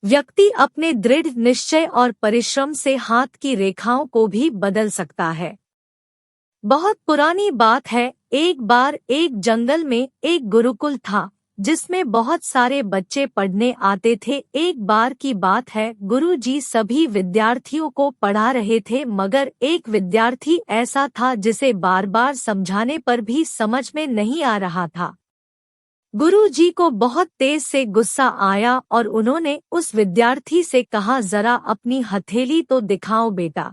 व्यक्ति अपने दृढ़ निश्चय और परिश्रम से हाथ की रेखाओं को भी बदल सकता है। बहुत पुरानी बात है, एक बार एक जंगल में एक गुरुकुल था जिसमें बहुत सारे बच्चे पढ़ने आते थे। एक बार की बात है, गुरुजी सभी विद्यार्थियों को पढ़ा रहे थे, मगर एक विद्यार्थी ऐसा था जिसे बार बार समझाने पर भी समझ में नहीं आ रहा था। गुरुजी को बहुत तेज से गुस्सा आया और उन्होंने उस विद्यार्थी से कहा, जरा अपनी हथेली तो दिखाओ बेटा।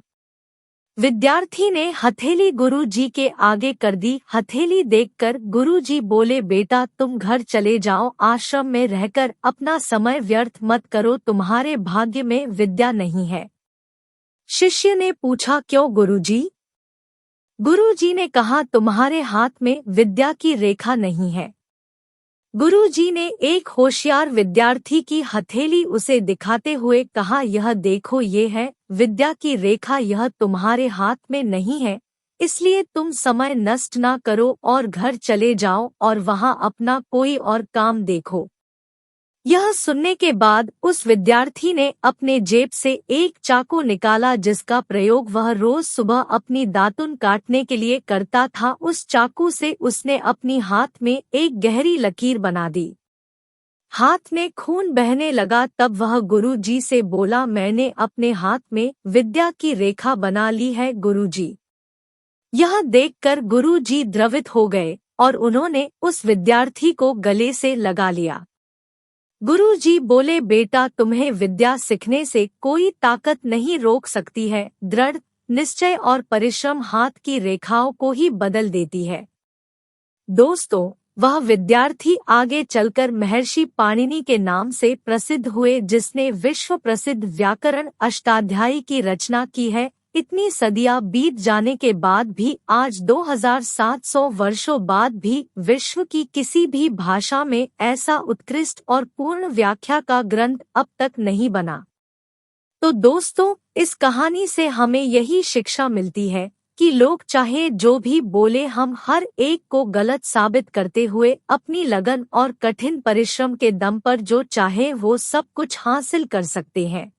विद्यार्थी ने हथेली गुरुजी के आगे कर दी। हथेली देखकर गुरुजी बोले, बेटा तुम घर चले जाओ, आश्रम में रहकर अपना समय व्यर्थ मत करो, तुम्हारे भाग्य में विद्या नहीं है। शिष्य ने पूछा, क्यों गुरुजी? गुरुजी ने कहा, तुम्हारे हाथ में विद्या की रेखा नहीं है। गुरुजी ने एक होशियार विद्यार्थी की हथेली उसे दिखाते हुए कहा, यह देखो, ये है विद्या की रेखा, यह तुम्हारे हाथ में नहीं है, इसलिए तुम समय नष्ट ना करो और घर चले जाओ और वहां अपना कोई और काम देखो। यह सुनने के बाद उस विद्यार्थी ने अपने जेब से एक चाकू निकाला जिसका प्रयोग वह रोज सुबह अपनी दातुन काटने के लिए करता था। उस चाकू से उसने अपनी हाथ में एक गहरी लकीर बना दी। हाथ में खून बहने लगा। तब वह गुरुजी से बोला, मैंने अपने हाथ में विद्या की रेखा बना ली है गुरुजी। यह देखकर गुरुजी द्रवित हो गए और उन्होंने उस विद्यार्थी को गले से लगा लिया। गुरुजी बोले, बेटा तुम्हें विद्या सीखने से कोई ताकत नहीं रोक सकती है। दृढ़ निश्चय और परिश्रम हाथ की रेखाओं को ही बदल देती है। दोस्तों, वह विद्यार्थी आगे चलकर महर्षि पाणिनि के नाम से प्रसिद्ध हुए, जिसने विश्व प्रसिद्ध व्याकरण अष्टाध्यायी की रचना की है। इतनी सदियां बीत जाने के बाद भी आज 2700 वर्षों बाद भी विश्व की किसी भी भाषा में ऐसा उत्कृष्ट और पूर्ण व्याख्या का ग्रंथ अब तक नहीं बना। तो दोस्तों, इस कहानी से हमें यही शिक्षा मिलती है कि लोग चाहे जो भी बोले, हम हर एक को गलत साबित करते हुए अपनी लगन और कठिन परिश्रम के दम पर जो चाहे वो सब कुछ हासिल कर सकते हैं।